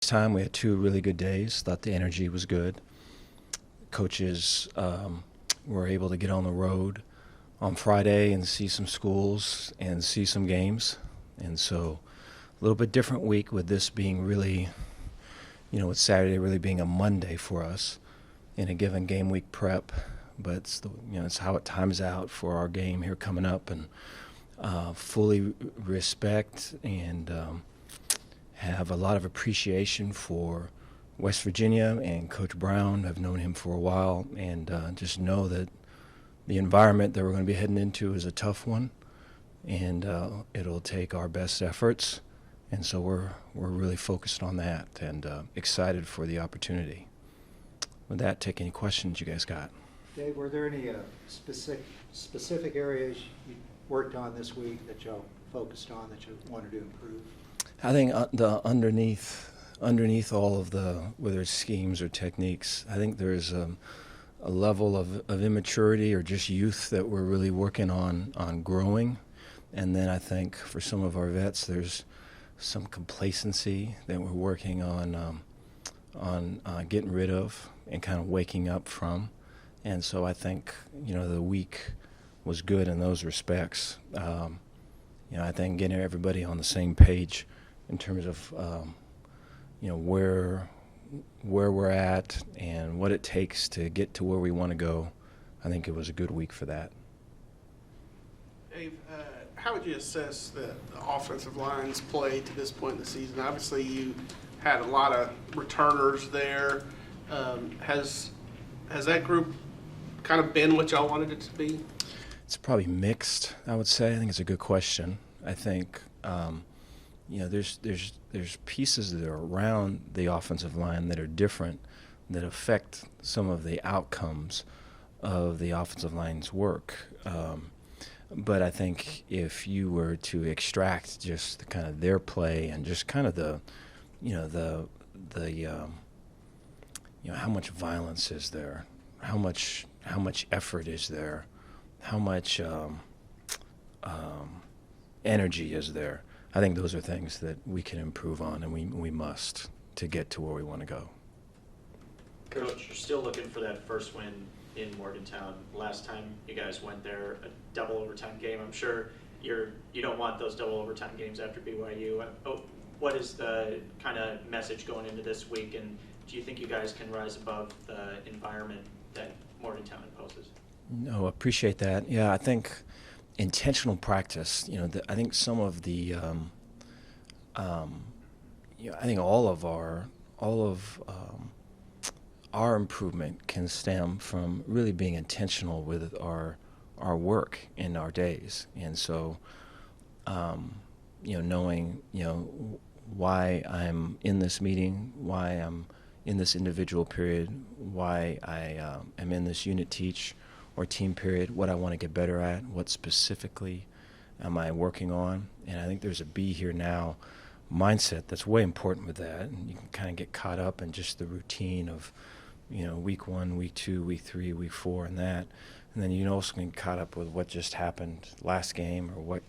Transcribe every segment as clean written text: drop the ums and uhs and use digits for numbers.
Time we had two really good days. Thought the energy was good. Coaches were able to get on the road on Friday and see some schools and see some games. And so a little bit different week with this being really, with Saturday really being a Monday for us in a given game week prep. But it's how it times out for our game here coming up, and fully respect and have a lot of appreciation for West Virginia and Coach Brown. I've known him for a while, and just know that the environment that we're going to be heading into is a tough one, and it'll take our best efforts. And so we're really focused on that and excited for the opportunity. With that, take any questions you guys got. Dave, were there any specific areas you worked on this week that y'all focused on that you wanted to improve? I think the underneath all of the, whether it's schemes or techniques, I think there's a level of immaturity or just youth that we're really working on growing. And then I think for some of our vets, there's some complacency that we're working on getting rid of and kind of waking up from. And so I think, the week was good in those respects. I think getting everybody on the same page in terms of, where we're at and what it takes to get to where we want to go. I think it was a good week for that. Dave, how would you assess the offensive line's play to this point in the season? Obviously, you had a lot of returners there. Has that group kind of been what y'all wanted it to be? It's probably mixed, I would say. I think it's a good question. I think, there's pieces that are around the offensive line that are different, that affect some of the outcomes of the offensive line's work. But I think if you were to extract just kind of their play and just kind of how much violence is there, how much effort is there, how much energy is there, I think those are things that we can improve on, and we must, to get to where we want to go. Coach, you're still looking for that first win in Morgantown. Last time you guys went there, a double overtime game. I'm sure you don't want those double overtime games after BYU. What is the kind of message going into this week, and do you think you guys can rise above the environment that Morgantown imposes? No, appreciate that. Yeah, I think intentional practice. I think some of the, I think all of our improvement can stem from really being intentional with our work in our days. And so, knowing, why I'm in this meeting, why I'm in this individual period, why I am in this unit teach or team period, what I want to get better at, what specifically am I working on. And I think there's a be here now mindset that's way important with that. And you can kind of get caught up in just the routine of, week 1, week 2, week 3, week 4, and that. And then you also get caught up with what just happened last game or what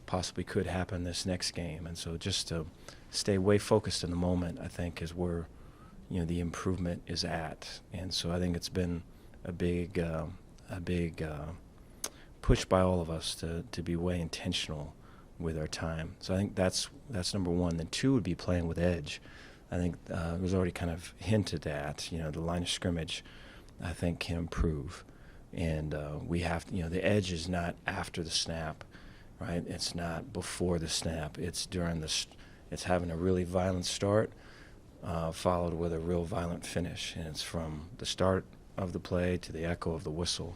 possibly could happen this next game. And so just to stay way focused in the moment, I think, is where, the improvement is at. And so I think it's been a big push by all of us to be way intentional with our time. So I think that's number one. Then 2 would be playing with edge. I think it was already kind of hinted at. The line of scrimmage, I think, can improve, and we have to. The edge is not after the snap, right? It's not before the snap. It's during it's having a really violent start, followed with a real violent finish, and it's from the start of the play to the echo of the whistle.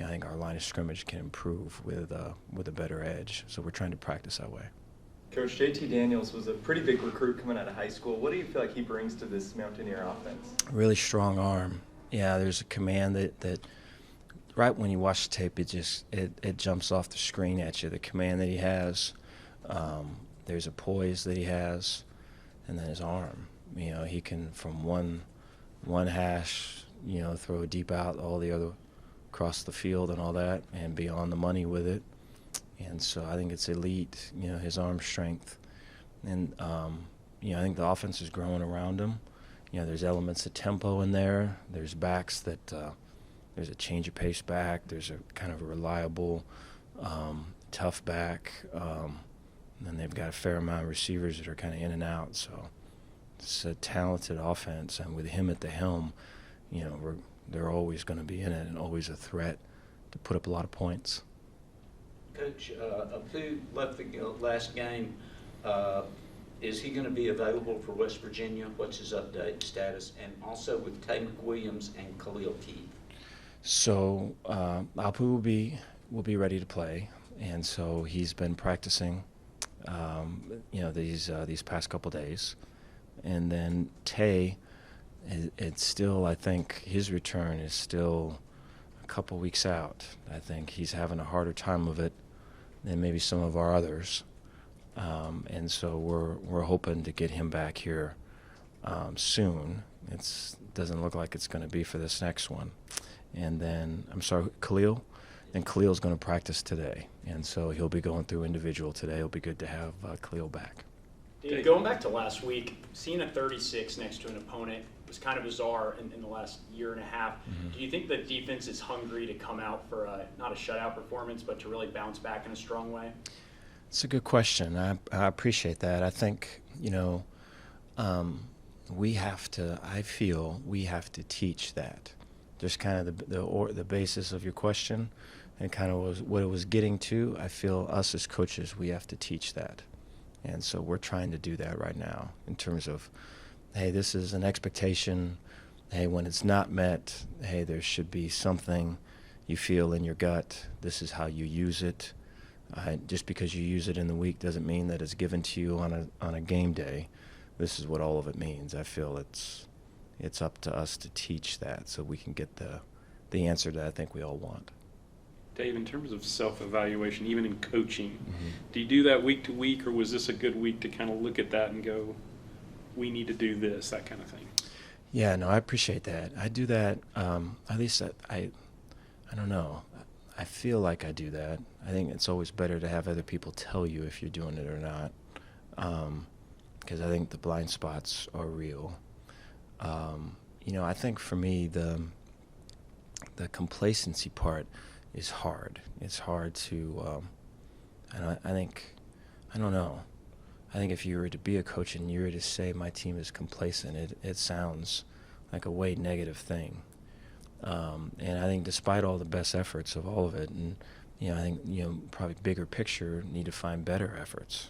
I think our line of scrimmage can improve with a better edge. So we're trying to practice that way. Coach, JT Daniels was a pretty big recruit coming out of high school. What do you feel like he brings to this Mountaineer offense? Really strong arm. Yeah, there's a command that right when you watch the tape, it jumps off the screen at you. The command that he has, there's a poise that he has, and then his arm. He can from one hash, throw deep out all the other across the field and all that, and be on the money with it. And so I think it's elite, his arm strength. And I think the offense is growing around him. There's elements of tempo in there. There's backs that there's a change of pace back. There's a kind of a reliable, tough back. And then they've got a fair amount of receivers that are kind of in and out. So it's a talented offense, and with him at the helm, they're always going to be in it and always a threat to put up a lot of points. Coach, Apu left the last game. Is he going to be available for West Virginia? What's his update status? And also with Tay McWilliams and Khalil Keith. So Apu will be ready to play, and so he's been practicing, these past couple days, and then Tay, it's still, I think his return is still a couple weeks out. I think he's having a harder time of it than maybe some of our others. And so we're hoping to get him back here soon. It doesn't look like it's going to be for this next one. And then, Khalil? And Khalil's going to practice today. And so he'll be going through individual today. It'll be good to have Khalil back. Dave, going back to last week, seeing a 36 next to an opponent was kind of bizarre in the last year and a half. Mm-hmm. Do you think the defense is hungry to come out for not a shutout performance, but to really bounce back in a strong way? It's a good question. I appreciate that. I think, I feel we have to teach that. Just kind of the basis of your question and kind of what it was getting to. I feel us as coaches, we have to teach that. And so we're trying to do that right now in terms of, hey, this is an expectation. Hey, when it's not met, hey, there should be something you feel in your gut. This is how you use it. Just because you use it in the week doesn't mean that it's given to you on a game day. This is what all of it means. I feel it's up to us to teach that so we can get the answer that I think we all want. Dave, in terms of self-evaluation, even in coaching, Mm-hmm. do you do that week to week, or was this a good week to kind of look at that and go, we need to do this, that kind of thing? Yeah, no, I appreciate that. I do that, at least I don't know. I feel like I do that. I think it's always better to have other people tell you if you're doing it or not, because I think the blind spots are real. I think for me, the complacency part is hard. It's hard to, I don't know. I think if you were to be a coach and you were to say my team is complacent, it sounds like a way negative thing. And I think despite all the best efforts of all of it, and I think probably bigger picture need to find better efforts.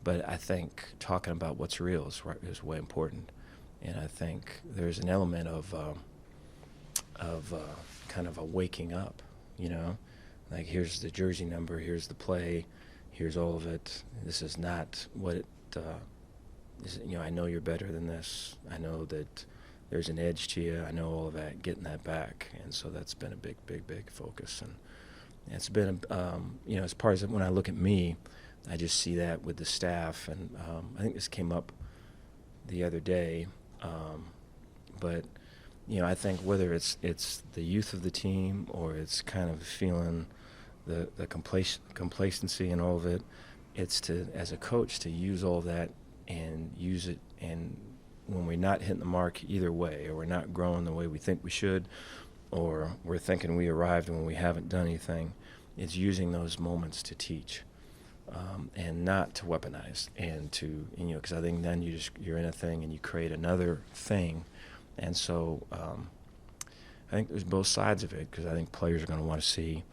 But I think talking about what's real is way important. And I think there's an element of kind of a waking up, like here's the jersey number, here's the play, here's all of it. This is not what it is. I know you're better than this. I know that there's an edge to you. I know all of that, getting that back. And so that's been a big, big, big focus. And it's been, as far as when I look at me, I just see that with the staff. And I think this came up the other day. But I think whether it's the youth of the team or it's kind of feeling the complacency and all of it, it's to, as a coach, to use all that and use it. And when we're not hitting the mark either way, or we're not growing the way we think we should, or we're thinking we arrived when we haven't done anything, it's using those moments to teach. And not to weaponize, and to, because I think then you're in a thing and you create another thing. And so I think there's both sides of it, because I think players are going to want to see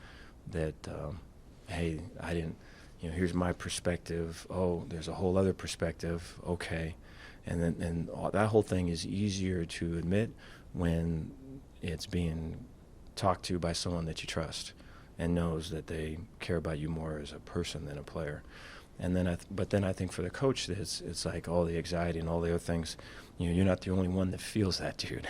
that, hey, I didn't, here's my perspective. Oh, there's a whole other perspective. Okay. And that whole thing is easier to admit when it's being talked to by someone that you trust and knows that they care about you more as a person than a player. And then, but then I think for the coach, it's like all the anxiety and all the other things. You're not the only one that feels that, dude.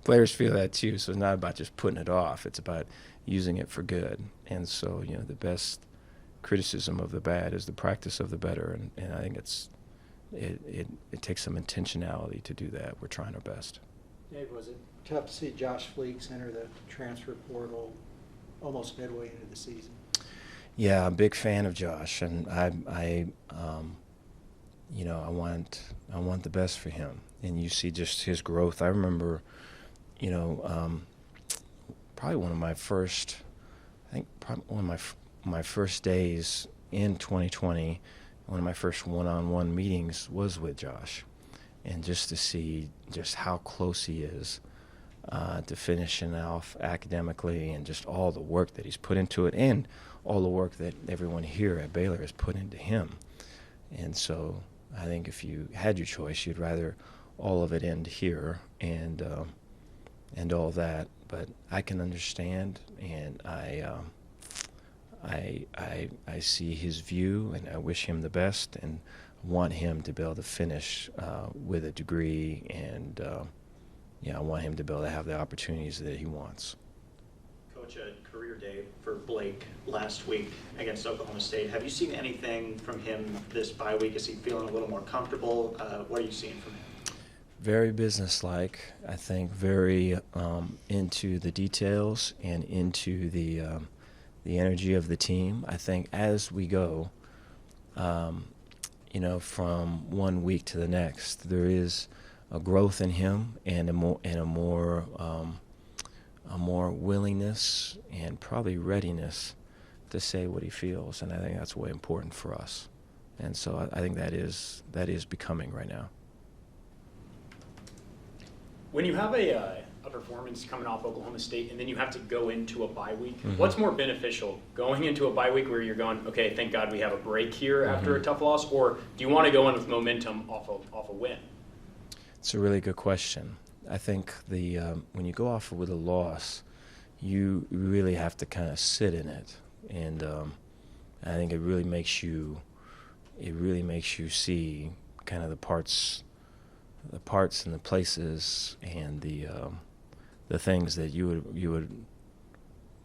Players feel that too. So it's not about just putting it off. It's about using it for good. And so, the best criticism of the bad is the practice of the better. And I think it takes some intentionality to do that. We're trying our best. Dave, was it tough to see Josh Fleek enter the transfer portal almost midway into the season? Yeah, I'm a big fan of Josh, and I I want the best for him. And you see just his growth. I remember, probably one of my first, I think probably one of my first days in 2020, one of my first one-on-one meetings was with Josh. And just to see just how close he is to finishing off academically, and just all the work that he's put into it, and all the work that everyone here at Baylor has put into him. And so I think if you had your choice, you'd rather all of it end here and all that. But I can understand, and I see his view, and I wish him the best, and want him to be able to finish with a degree, and I want him to be able to have the opportunities that he wants. Coach, a career day for Blake last week against Oklahoma State. Have you seen anything from him this bye week? Is he feeling a little more comfortable? What are you seeing from him? Very businesslike, I think, very into the details and into the energy of the team. I think as we go, from 1 week to the next, there is a growth in him, and a more willingness and probably readiness to say what he feels, and I think that's way important for us. And so I think that is becoming right now. When you have a performance coming off Oklahoma State and then you have to go into a bye week, Mm-hmm. what's more beneficial? Going into a bye week where you're going, okay, thank God we have a break here after a tough loss, or do you want to go in with momentum off a win? It's a really good question. I think when you go off with a loss, you really have to kind of sit in it, and I think it really makes you see kind of the parts and the places and the things that you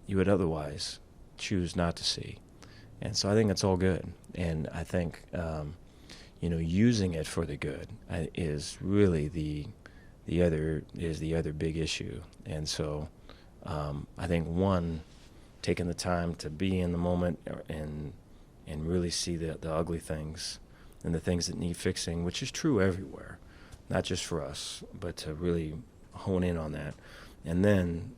would otherwise choose not to see. And so I think it's all good, and I think using it for the good is really the other big issue. And so I think taking the time to be in the moment and really see the ugly things and the things that need fixing, which is true everywhere, not just for us, but to really hone in on that, and then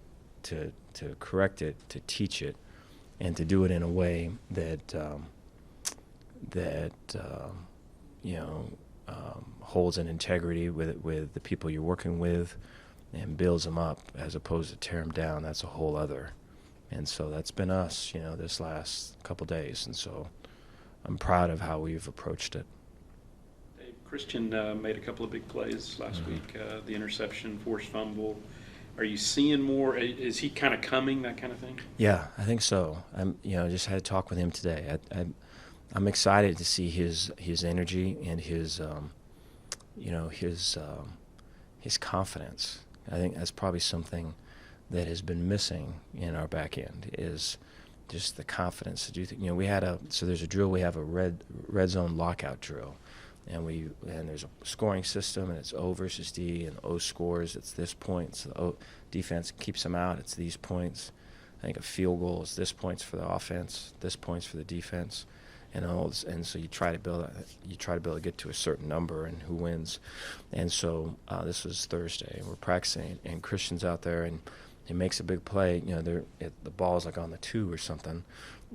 to correct it, to teach it, and to do it in a way that holds an integrity with the people you're working with, and builds them up as opposed to tear them down. That's a whole other. And so that's been us, this last couple days. And so I'm proud of how we've approached it. Christian made a couple of big plays last week. The interception, forced fumble. Are you seeing more? Is he kind of coming, that kind of thing? Yeah, I think so. Just had a talk with him today. I'm excited to see his energy and his confidence. I think that's probably something that has been missing in our back end, is just the confidence to do things. So there's a drill. We have a red zone lockout drill. And there's a scoring system, and it's O versus D, and O scores. It's this point. So the O defense keeps them out. It's these points. I think a field goal is this points for the offense, this points for the defense, and so you try to build to get to a certain number and who wins. And so this was Thursday. We're practicing, and Christian's out there, and he makes a big play. The ball's like on the 2 or something.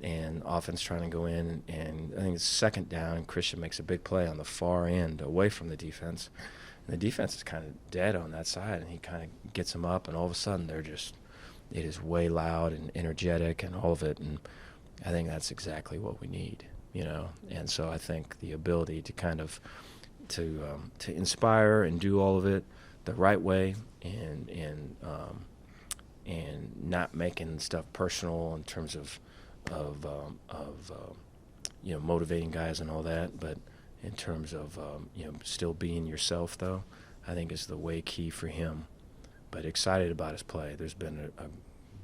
And offense trying to go in, and I think it's second down. Christian makes a big play on the far end away from the defense. And the defense is kind of dead on that side, and he kind of gets them up, and all of a sudden it is way loud and energetic and all of it. And I think that's exactly what we need, And so I think the ability to kind of to inspire and do all of it the right way, and not making stuff personal in terms of motivating guys and all that, but in terms of still being yourself, though, I think is the way key for him. But excited about his play. There's been a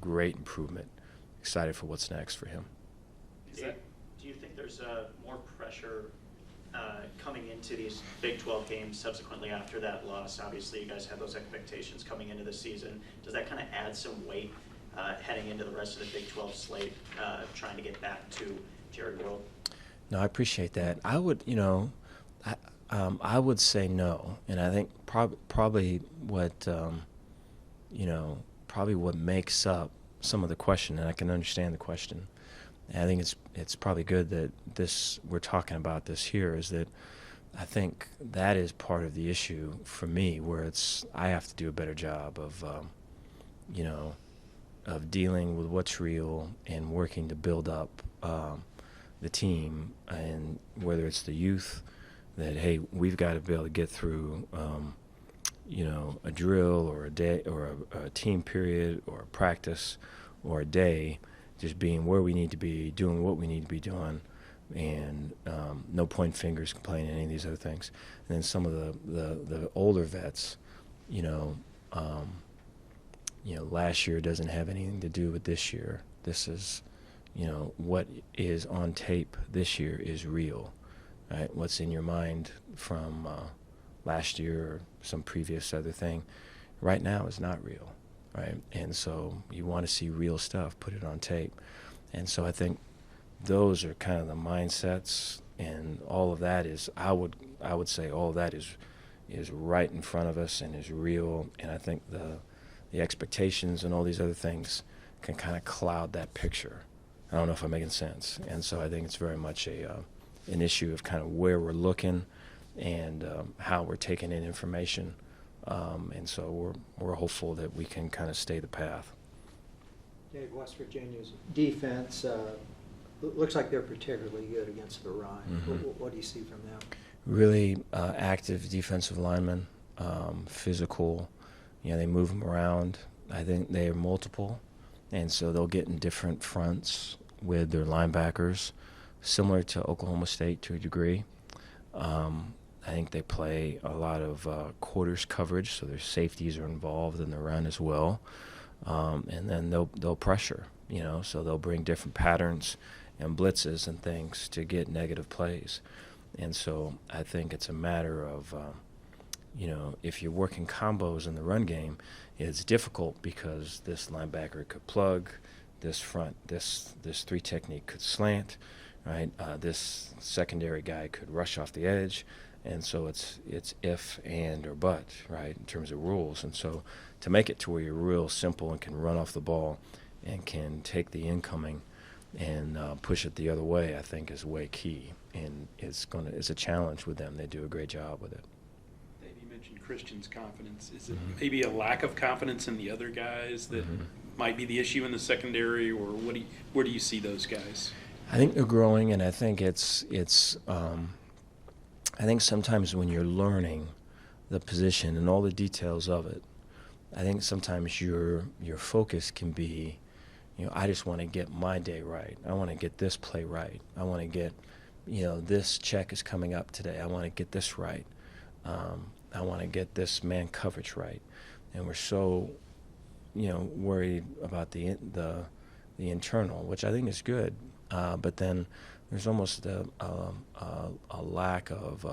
great improvement. Excited for what's next for him. Do you think there's more pressure coming into these Big 12 games subsequently after that loss? Obviously, you guys had those expectations coming into the season. Does that kind of add some weight heading into the rest of the Big 12 slate, trying to get back to Jerry World? No, I appreciate that. I would, I would say no, and I think probably what probably what makes up some of the question, and I can understand the question. And I think it's probably good that we're talking about this here, is that I think that is part of the issue for me, where I have to do a better job of of dealing with what's real and working to build up the team, and whether it's the youth, that hey, we've got to be able to get through a drill or a day or a team period or a practice or a day, just being where we need to be, doing what we need to be doing, and no point fingers, complaining, any of these other things. And then some of the older vets, last year doesn't have anything to do with this year. This is, what is on tape this year is real, right? What's in your mind from last year or some previous other thing right now is not real, right? And so you want to see real stuff, put it on tape. And so I think those are kind of the mindsets, and all of that is, I would say all of that is right in front of us and is real. And I think the expectations and all these other things can kind of cloud that picture. I don't know if I'm making sense. And so I think it's very much an issue of kind of where we're looking and how we're taking in information. And so we're hopeful that we can kind of stay the path. Dave, West Virginia's defense looks like they're particularly good against the run. Mhm. What do you see from them? Really active defensive linemen, physical. They move them around. I think they are multiple, and so they'll get in different fronts with their linebackers, similar to Oklahoma State to a degree. I think they play a lot of quarters coverage, so their safeties are involved in the run as well. And then they'll pressure, so they'll bring different patterns and blitzes and things to get negative plays. And so I think it's a matter of, if you're working combos in the run game, it's difficult because this linebacker could plug, this front, this three technique could slant, right? This secondary guy could rush off the edge. And so it's if, and, or but, right, in terms of rules. And so to make it to where you're real simple and can run off the ball and can take the incoming and push it the other way, I think is way key. And it's a challenge with them. They do a great job with it. Dave, you mentioned Christian's confidence. Is it maybe a lack of confidence in the other guys that might be the issue in the secondary, or where do you see those guys? I think they're growing, and I think I think sometimes when you're learning the position and all the details of it, I think sometimes your focus can be, I just want to get my day right. I want to get this play right. I want to get, this check is coming up today. I want to get this right. I want to get this man coverage right. And we're so, worried about the internal, which I think is good. But then there's almost a lack of,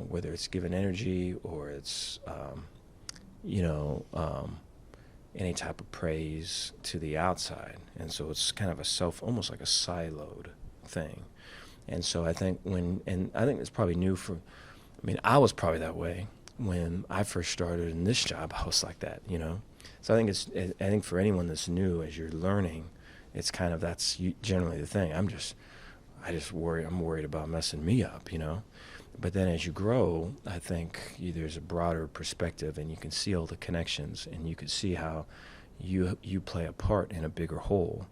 whether it's given energy or it's, any type of praise to the outside. And so it's kind of almost like a siloed thing. And so I think I think it's probably new I was probably that way when I first started in this job. I was like that, So I think for anyone that's new, as you're learning, it's kind of, that's generally the thing. I'm worried about messing me up, But then as you grow, I think there's a broader perspective, and you can see all the connections, and you can see how you play a part in a bigger whole.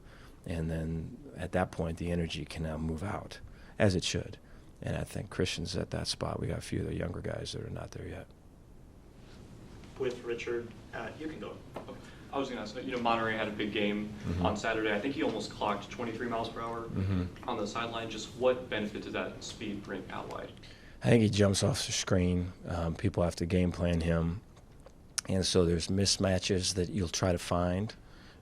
And then at that point, the energy can now move out, as it should. And I think Christian's at that spot. We got a few of the younger guys that are not there yet. With Richard, you can go. I was going to ask, Monterey had a big game on Saturday. I think he almost clocked 23 miles per hour on the sideline. Just what benefit does that speed bring out wide? I think he jumps off the screen. People have to game plan him. And so there's mismatches that you'll try to find,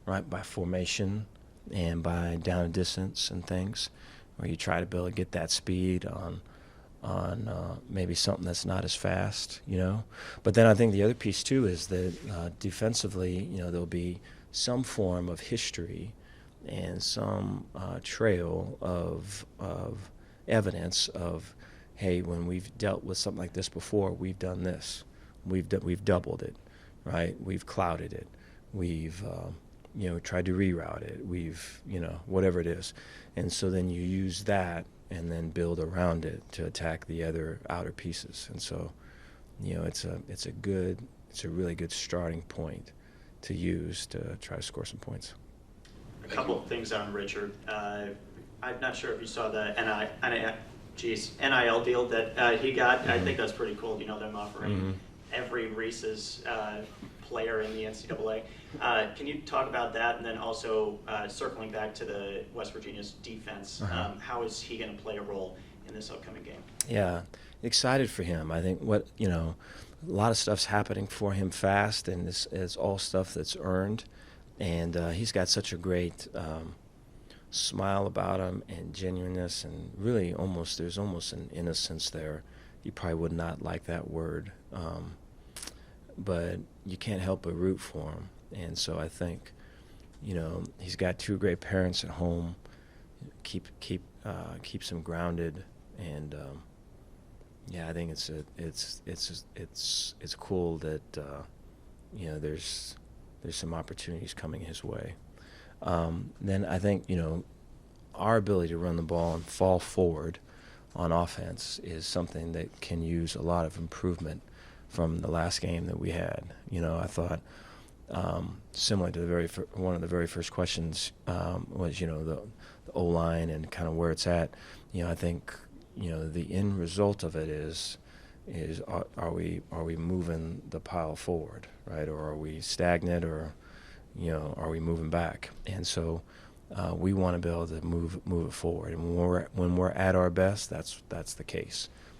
right, by formation and by down and distance and things, where you try to be able to get that speed on maybe something that's not as fast, But then I think the other piece, too, is that defensively, there'll be some form of history and some trail of evidence of, hey, when we've dealt with something like this before, we've done this. We've doubled it, right? We've clouded it. We've tried to reroute it. We've whatever it is, and so then you use that and then build around it to attack the other outer pieces. And so, it's a really good starting point to use to try to score some points. A couple of things on Richard. I'm not sure if you saw the NIL deal that he got. I think that's pretty cool. Them offering every Reese's player in the NCAA. Can you talk about that? And then also circling back to the West Virginia's defense, how is he going to play a role in this upcoming game? Yeah, excited for him. I think a lot of stuff's happening for him fast, and it's all stuff that's earned. And he's got such a great smile about him and genuineness, and really there's almost an innocence there. You probably would not like that word, but you can't help but root for him. And so I think, he's got two great parents at home. Keeps him grounded, and I think it's cool that there's some opportunities coming his way. Then I think our ability to run the ball and fall forward on offense is something that can use a lot of improvement from the last game that we had. I thought similar to one of the very first questions was the O-line and kind of where it's at. I think the end result of it is are we moving the pile forward, right, or are we stagnant, or are we moving back? And so we want to be able to move it forward, and when we're at our best, that's the case.